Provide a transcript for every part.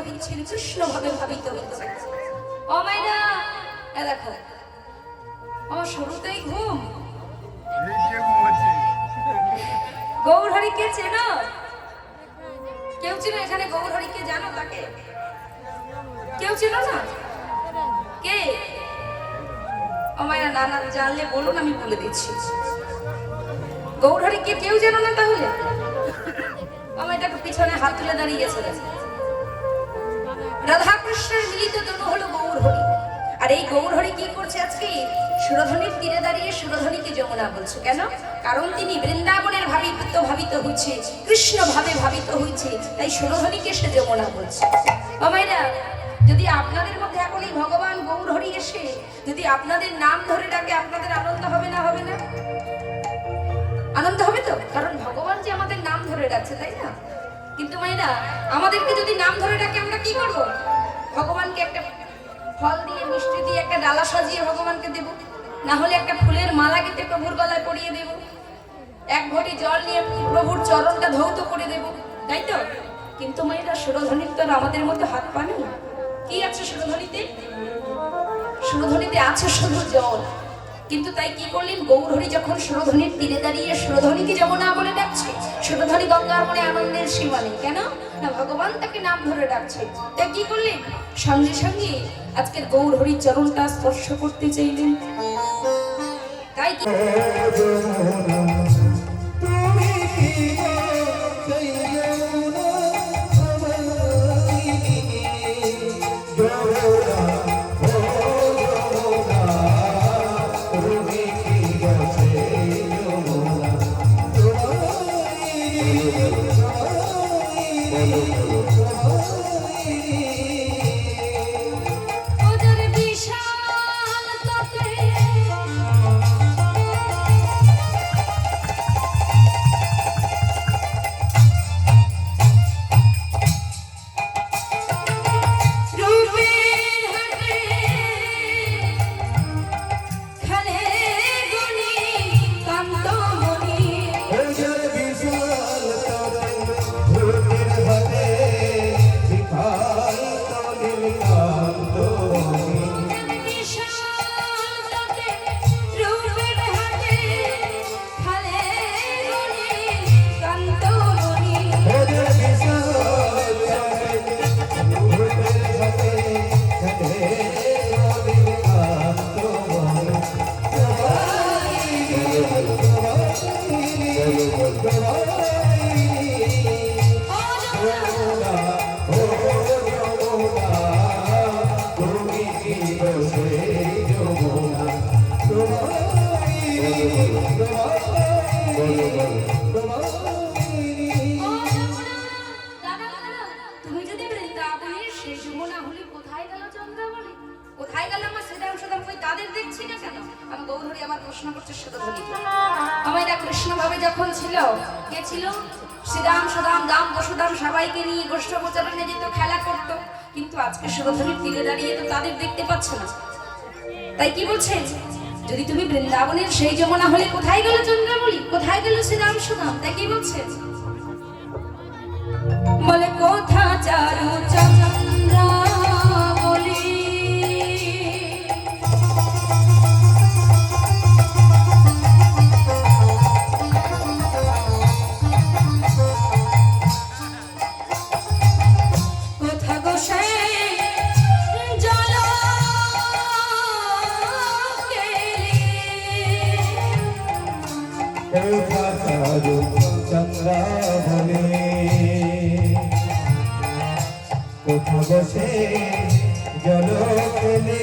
হচ্ছেন, কৃষ্ণ ভাবে ভাবিত হচ্ছেন। ও মাইনা, এ দেখো আমার শুরুতেই ঘুম। গৌরহরি কে চেনো? কেউ চেনো এখানে গৌরহরি কে জানো? তাকে কেউ চেনো না? কে? ও মাইনা, না না জানলে বলুন, আমি বলে দিচ্ছি। গৌরহরি কে কেউ জানো না? তাহলে আমার দেখো পিছনে হাত তুলে দাঁড়িয়ে গেছে। রাধা কৃষ্ণের মিলিত তনু হলো গৌরহরি। আর এই গৌরহরি কি করছে আজকে? সুরধনির তীরে দাঁড়িয়ে সুরধনিকে যমুনা বলছে। কেন? কারণ তিনি বৃন্দাবনের ভাবিত হচ্ছে, কৃষ্ণ ভাবে ভাবিত হচ্ছে, তাই সুরধনিকে সে যমুনা বলছে। ও মাইরা, যদি আপনাদের মধ্যে এখন এই ভগবান গৌরহরি এসে যদি আপনাদের নাম ধরে ডাকে, আপনাদের আনন্দ হবে না? হবে না? আনন্দ হবে তো, কারণ ভগবান যে আমাদের নাম ধরে ডাকছে, তাই না? কিন্তু মাইরা, আমাদেরকে যদি নাম ধরে ডাকে আমরা কি করব? ভগবানকে একটা ফল দিয়ে, মিষ্টি দিয়ে, একটা ডালা সাজিয়ে ভগবানকে দেব, না হলে একটা ফুলের মালা কেটে প্রভুর গলায় পরিয়ে দেব, এক ঘটি জল নিয়ে প্রভুর চরণটা ধৌত করে দেব, তাই তো? কিন্তু মাইরা, সুরধনির তো আমাদের মধ্যে হাত পা নেই। কি আছে সুরধনিতে? সুরধনিতে আছে শুধু জল। কিন্তু তাই কি করলেন? গৌরহরি যখন সুরধনির তীরে দাঁড়িয়ে সুরধনিকে যমুনা বলে ডাকছে, সুরধনি গঙ্গার মনে আনন্দের সীমা নেই। কেন না? ভগবান তাকে নাম ধরে ডাকছে। তাই কি করলেন? সঙ্গে সঙ্গে আজকের গৌরহরির চরণটা স্পর্শ করতে চাইলেন। তাই কি কৃষ্ণ ভাবে যখন ছিল, কে ছিল? শ্রীরাম, সুদাম, দাম, বসুদাম সবাইকে নিয়ে গোষ্ঠ প্রচারণে যেত, খেলা করতো। কিন্তু আজকে সুরধনির তীরে দাঁড়িয়ে তো তাদের দেখতে পাচ্ছে না। তাই কি বলছেন? যদি তুমি বৃন্দাবনের সেই যমুনা হলে কোথায় গেল চন্দ্রাবলী, কোথায় গেল শ্রীরাম সুদাম? তাই কি বলছেন? বলে কোথা চারু চন্দ্রাবলী, কোথা বসে জল খেলে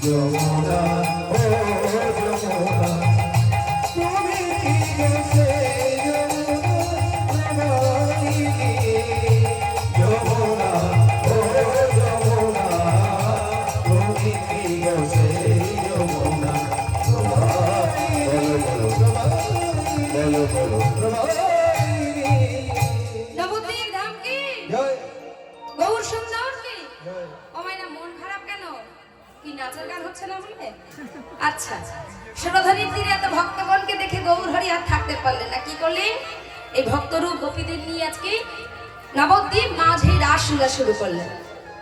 যমুনা, ও যমুনা, তুমি কি গেছে যমুনা, যমুনা, ও যমুনা, তুমি কি গেছে যমুনা, বলো বলো নবদ্বীপ ধাম কি গৌর সুন্দর কি ও মাইনা মন খারাপ কেন কি নাচের গান হচ্ছে না বলে আচ্ছা সুরধনীর তীরে এত ভক্তগণকে দেখে গৌর হরি আর থাকতে পারলেন না কি করলেন এই ভক্তরূপ গোপীদের নিয়ে আজকে নবদ্বীপ মাঝে রাসলীলা শুরু করলেন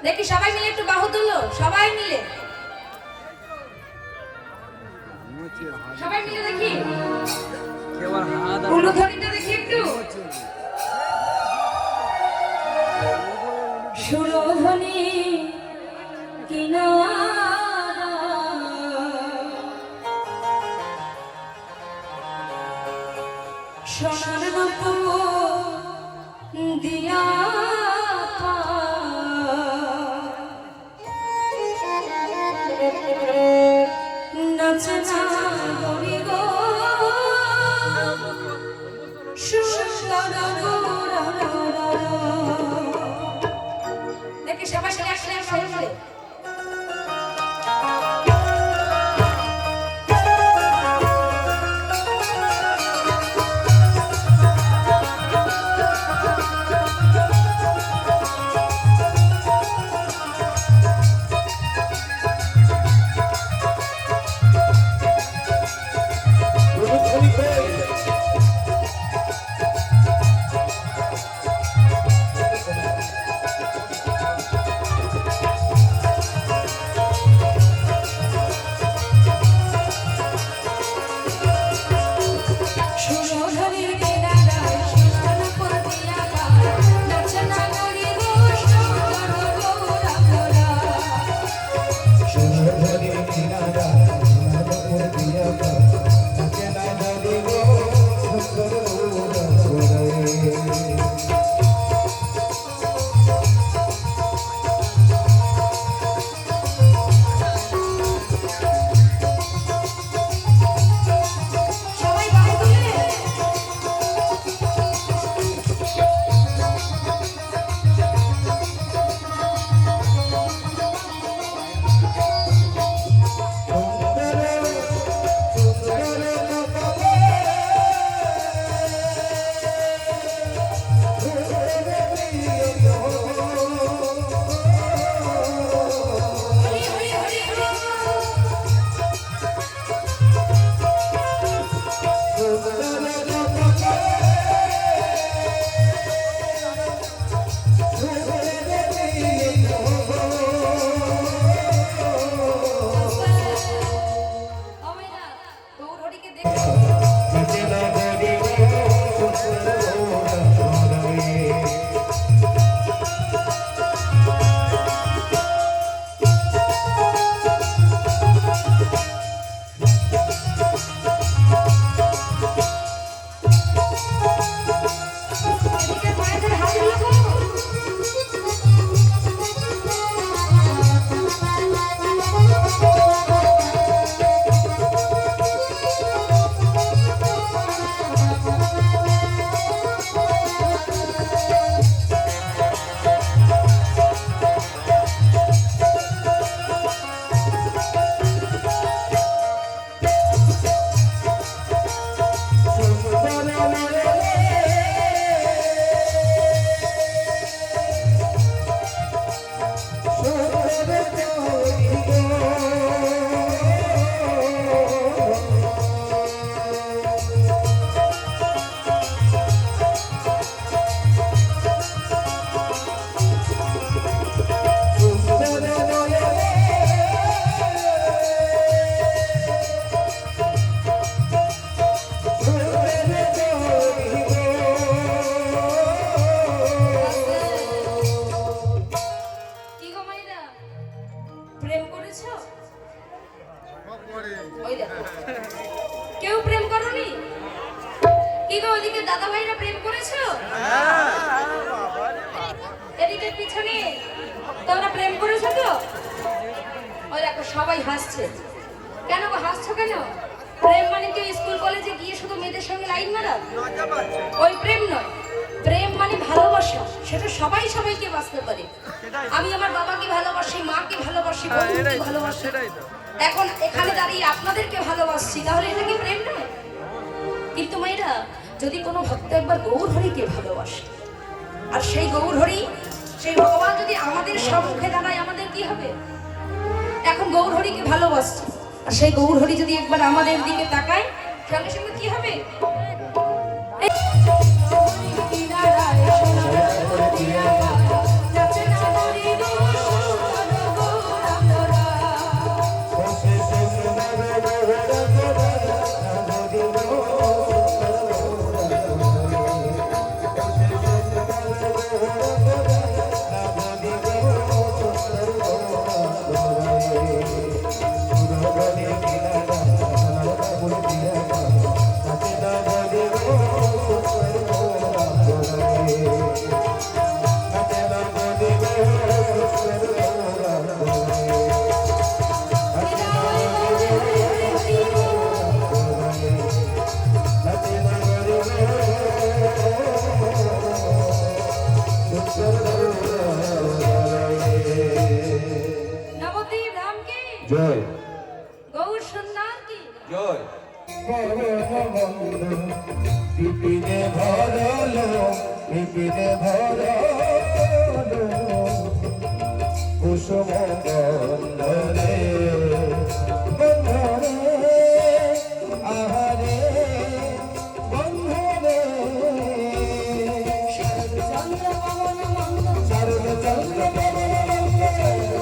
দেখি সবাই মিলে একটু বাহু তুলো সবাই মিলে দেখি উলুধ্বনিটা দেখি একটু সুরধ্বনি কিনারা সোনার নূপুর দিয়া নাচনা করি গো সুন্দর দেখি সবাই আসলে আসলে কেউ প্রেম করনি কি গো ওদিকে দাদা ভাইরা প্রেম করেছো এদিকে পিছনে তোমরা প্রেম করেছো তো ওই দেখো সবাই হাসছে কেন গো হাসছো কেন প্রেম মানে কি স্কুল কলেজে গিয়ে শুধু মেয়েদের সঙ্গে লাইন মারা ওই প্রেম নয় প্রেম মানে ভালোবাসা সেটা সবাই সবাইকে বাঁচতে পারে আমি আমার বাবাকে ভালোবাসি মাকে ভালোবাসি বন্ধুকে ভালোবাসি এখন এখানে দাঁড়িয়ে আপনাদেরকে ভালোবাসছি তাহলে এটা কি প্রেম নয় কিন্তু মেয়েরা যদি কোনো ভক্ত একবার গৌর হরিকে ভালোবাসে, আর সেই গৌর হরি, সেই ভগবান যদি আমাদের সম্মুখে দাঁড়ায়, আমাদের কি হবে? এখন গৌর হরিকে ভালোবাসছে, আর সেই গৌর হরি যদি একবার আমাদের দিকে তাকায়, সঙ্গে সঙ্গে কি হবে? নবদ্বীপ ধাম কি জয় গৌর সন্ন্যাস কি জয় বিপিনে ভরলো বিপিনে ভরলো কুসুম বন্ধরে বন্ধরে আহারে বন্ধরে চন্দ্র পবন মঙ্গল সর্ব চন্দ্র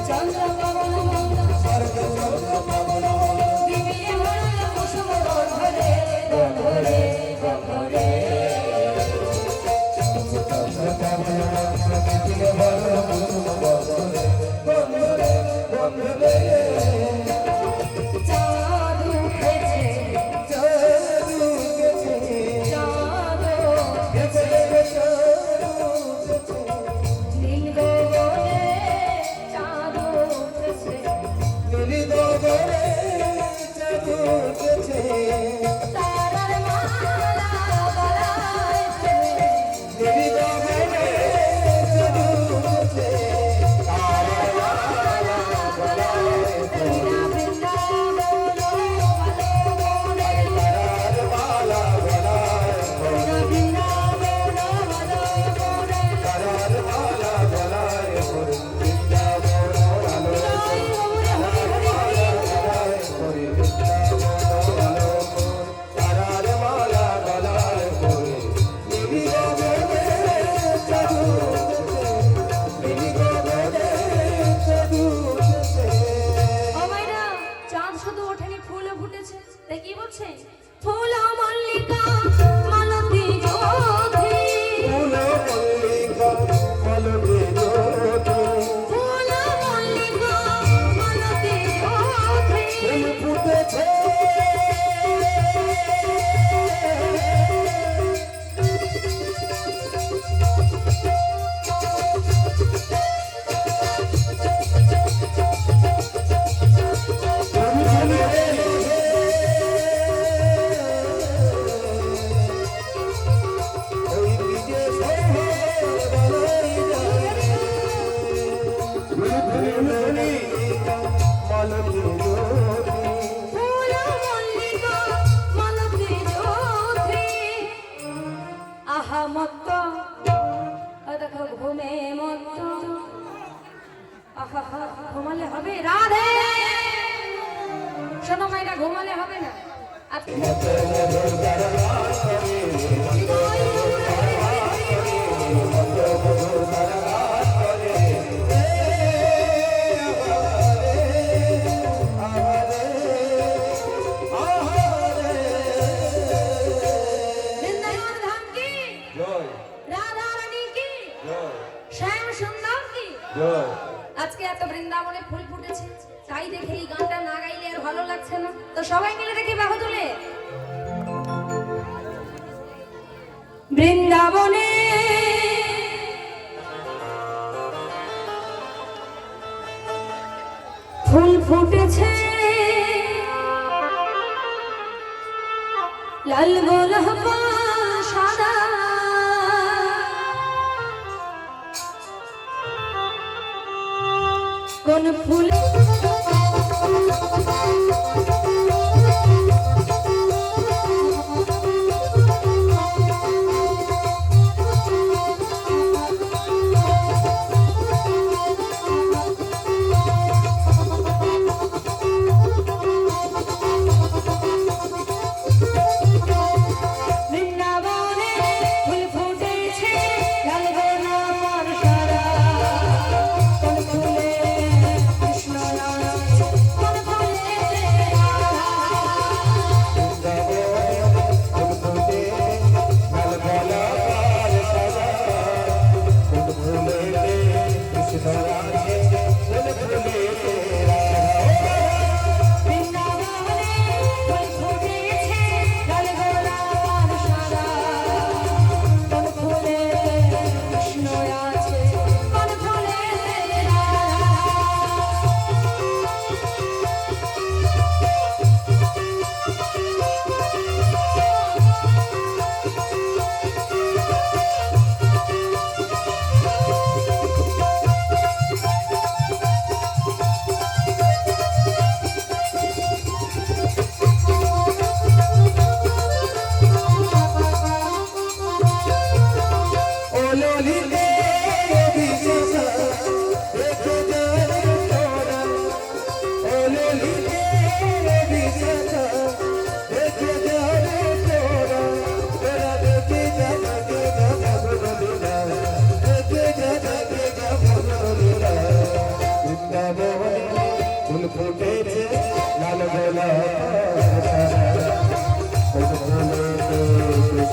চন্দ্র পবন মঙ্গল বিপিনে ভরল কুসুম গন্ধরে গন্ধরে গন্ধরে চাঁদ উঠেছে চাঁদ নীল গগনে চাঁদ উঠেছে তারার মালা গলায় ফেলে চাঁদ শুধু ওঠেনি, ফুলও ফুটেছে। তাই কি বলছে? ফুল মল্লিকা মালতী জ্যোতি, ফুল মল্লিকা মালতী জ্যোতি। আহা মত্ত, দেখো ঘুমে মত্ত, আহা ঘুমালে হবে? রাধে শোনো মাইরা, ঘুমালে হবে না। বৃন্দাবন ধাম কি জয় রাধা রানী কি জয় শ্যাম সুন্দর কি জয় আজকে এত বৃন্দাবনে ফুল ফুটেছে, তাই দেখে এই গানটা না গাইলে আর ভালো লাগছে না। তো সবাই মিলে দেখি বাহু তুলে বৃন্দাবনে ফুল ফুটেছে, লাল গোলাপ সাদা, কোন ফুল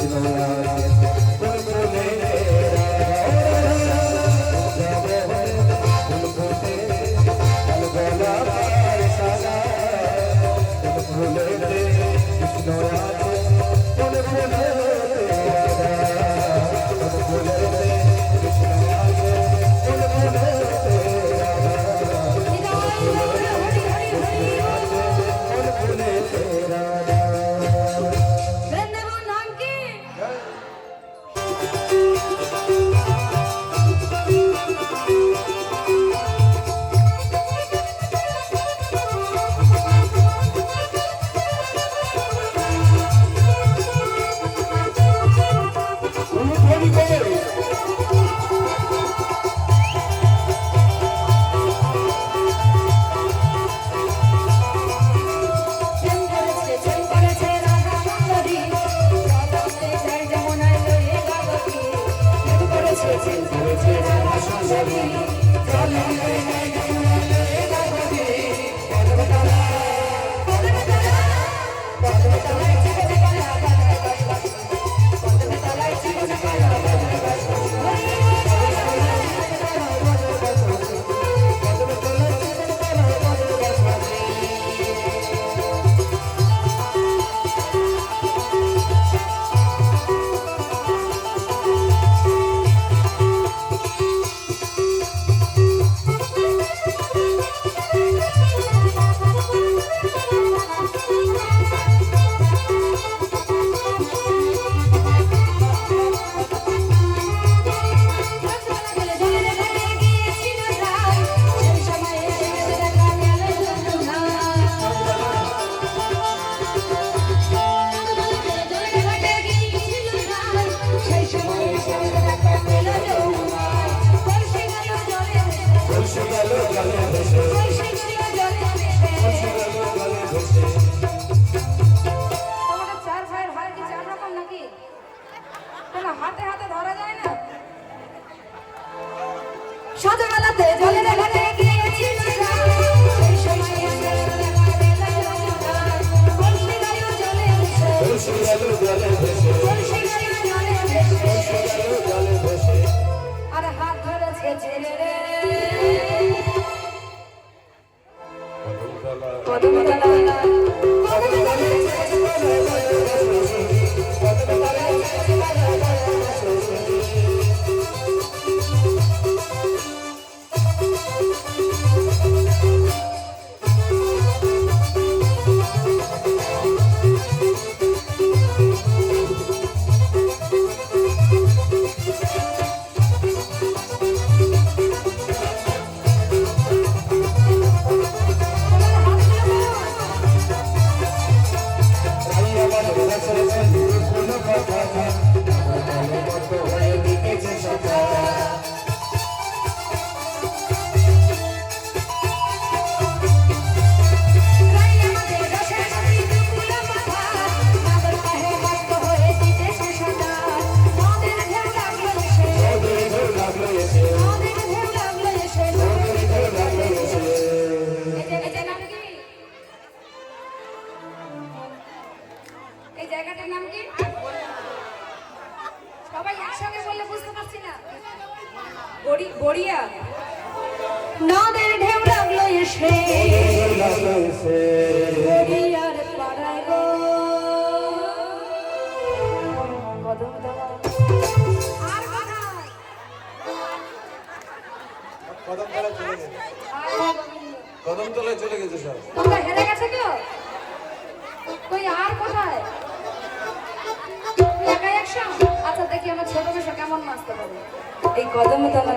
কৃষ্ণ আছে ফুল ফুলে যাবে ফুল ফুটে লাল গোলাপের সাদা ফুল ফুলে কৃষ্ণ আছে ফুল ফুলে ফুল ফুলে কৃষ্ণ আছে ফুল ফুলে বৃন্দাবন নাম কি? প্রেম করেছে রাধা সুন্দরী, জগতে যায় যমুনায় লয়ে গাবতী। প্রেম করেছে রাধা সুন্দরী, জগতে যায় যমুনায় লয়ে গাবতী। পদ্মতলায় চিকে চিকে রাধা বাস বাস, পদ্মতলায় চিকে চিকে রাধা বাস বাস। তোমাদের চার ভাইয়ের হয় কি চার রকম নাকি? কেন হাতে হাতে ধরা যায় না? সজবেলাতে জলের ঘাটে গিয়েছিল রাত, সেই সময় এসে দেখা পেল যমুনা। কলসি গাড়িও জলে ভেসে, কলসি গাড়িও জলে ভেসে, আর হাত ধরেছে ছেলে রে কদমতলা। এই জায়গাটার নাম কি? সবাই একসঙ্গে বললে বুঝতে পারছি না। গড়িয়া। নদের ঢেউ লাগলো এসে গড়িয়ার পাড়ায় গো। কদমতলা। আর কোথায়? কদমতলায় চলে গেছে সব। তোমরা হেরে গেছে কেউ? কই আর কোথায়? তুই একাই একশো? আচ্ছা দেখি আমার ছোট মেশো কেমন নাচতে পারে। এই কদমতলা।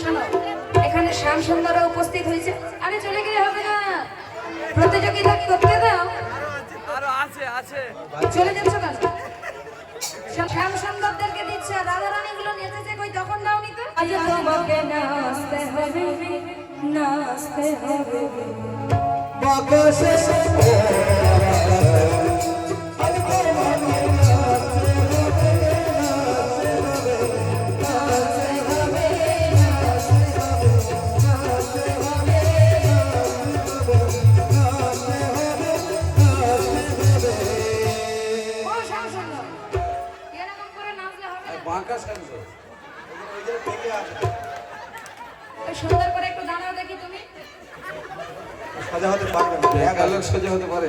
শোনো, এখানে শ্যাম সুন্দররা উপস্থিত হয়েছে। আরে চলে গেলে হবে না, প্রতিযোগিতা করতে দাও। আরো আছে আছে চলে যাচ্ছ কেন? শ্যাম সুন্দরদেরকে দিচ্ছে, আর রাধা রানী গুলো নেচেছে কই, তখন দাওনি তো। আজ তোমাকে নাচতে হবে, নাচতে হবে। বাকাশে ও শ্যাম সুন্দর, এরকম করে নাচলে হবে না। বাকাশ কেন তো? ওই যে থেকে আসে। ওই সুন্দর করে একটু দাঁড়াও দেখি তুমি। সাজা হতে পারবে না। এক আলোক সাজা হতে পারে।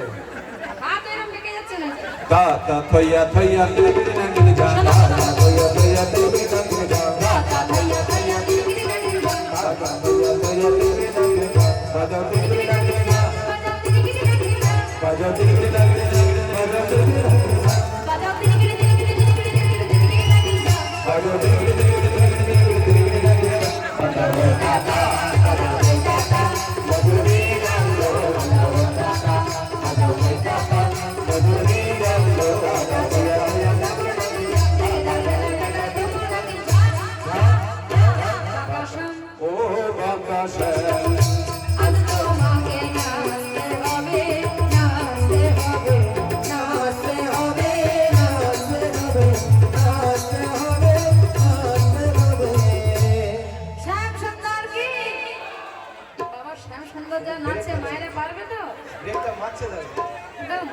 হাত এরকম বেঁকে যাচ্ছে না। তা তা থইয়া থইয়া তিলবিলি নাগিনি যা। তা তা থইয়া থইয়া তিলবিলি নাগিনি যা। তা ভাইয়া ভাইয়া তিলকিরি নাগিনি যা। তা তা থইয়া থইয়া তিলবিলি নাগিনি যা। বাজাও তিলবিলি নাগিনি যা। বাজাও তিলকিরি নাগিনি যা। বাজাও তিলবিলি নাগিনি যা। বাজাও তিলবিলি নাগিনি যা। বাজাও তিলকিরি তিলকিরি তিলকিরি তিলকিরি তিলকিরি নাগিনি যা। বাজাও তিলবিলি তিলবিলি তিলবিলি তিলবিলি তিলবিলি নাগিনি যা। বাজাও টাটা বাজাও টাটা মধুরি রামলো বাজাও টাটা বাজাও টাটা মধুরি রামলো বাজাও ও বাকাশে আজ তোমাকে নাচতে হবে, নাচতে হবে, নাচতে হবে, নাচতে হবে, নাচতে হবে, নাচতে হবে। শ্যাম সুন্দর কি? বাবা শ্যাম সুন্দর যা নাচে, মায়েরা পারবে তো? ব্রেকটা মারছে দাও। একদম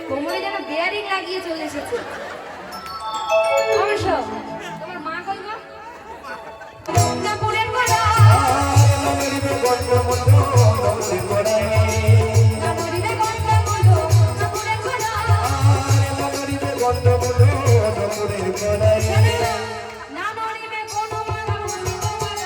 কোমরে যেন বেয়ারিং লাগিয়ে চলে এসেছে। অবশ্য তোমার মা কই গো? নাপুরের গোড়া, নগরীতে গল্প মতো নগরী করে নাপুরিবে গন্ডা মুলো, নাপুরের গোড়া। নগরীতে গল্প মতো নগরী করে না নড়িবে কোনো মালা বুঝিব বড়।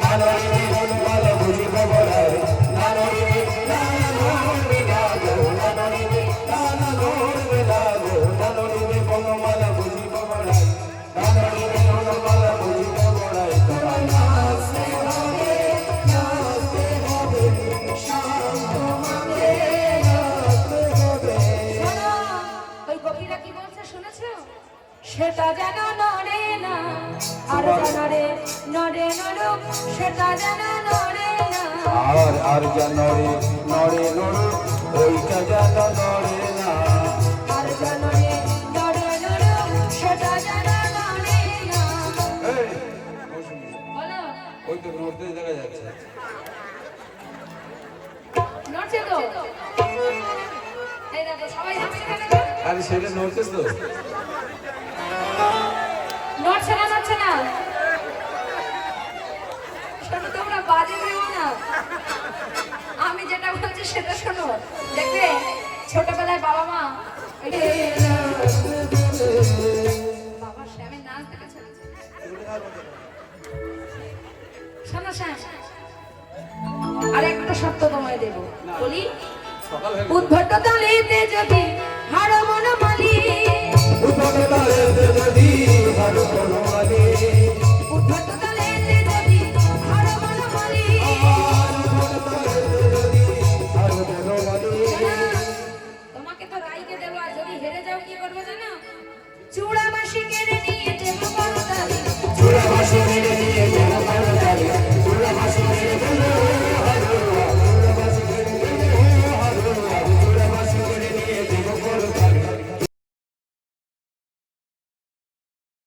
নানরিবে বনমালা বুঝিব বড়াই নানরিবে নানরিবে লাগো নানরিবে নানরিবে লাগো নানরিবে বনমালা বুঝিব বড়াই নানরিবে বনমালা বুঝিব বড়াই তোমার নাচতে হবে নাচতে হবে শান্তমাকে নাচতে হবে শোনো, ওই কবিরা কি বলছে শুনেছো? সেটা যেন নড়ে না, আর যেন রে নড়ে নড়ো, সেটা যেন নড়ে না। আর যা নড়ে নড়ে নড়ে ওইটা যেন নড়ে না আর যেন রে নড়ে নড়ো, সেটা যেন নড়ে না। এই, বলো, ওই তো নড়তে দেখা যাচ্ছে নড়ছে তো? এই দেখো সবাই হাসছে কেন গো? আরে সেটা নড়তেছ তো নড়ছে না, নড়ছে না। শোনো, তোমরা বাজে ভেবো না, আমি যেটা বলছি সেটা শোনো। দেখবে ছোটবেলায় বাবা মা বাবা শ্যামের নাচ দেখেছে। শোনো শ্যাম, আর একটা শর্ত তোমায় দেবো, বলি। সকাল হয়ে উদ্ভট তালেতে যদি হারো মন মালি, উঠোনে দাঁড়াতে যদি ভালো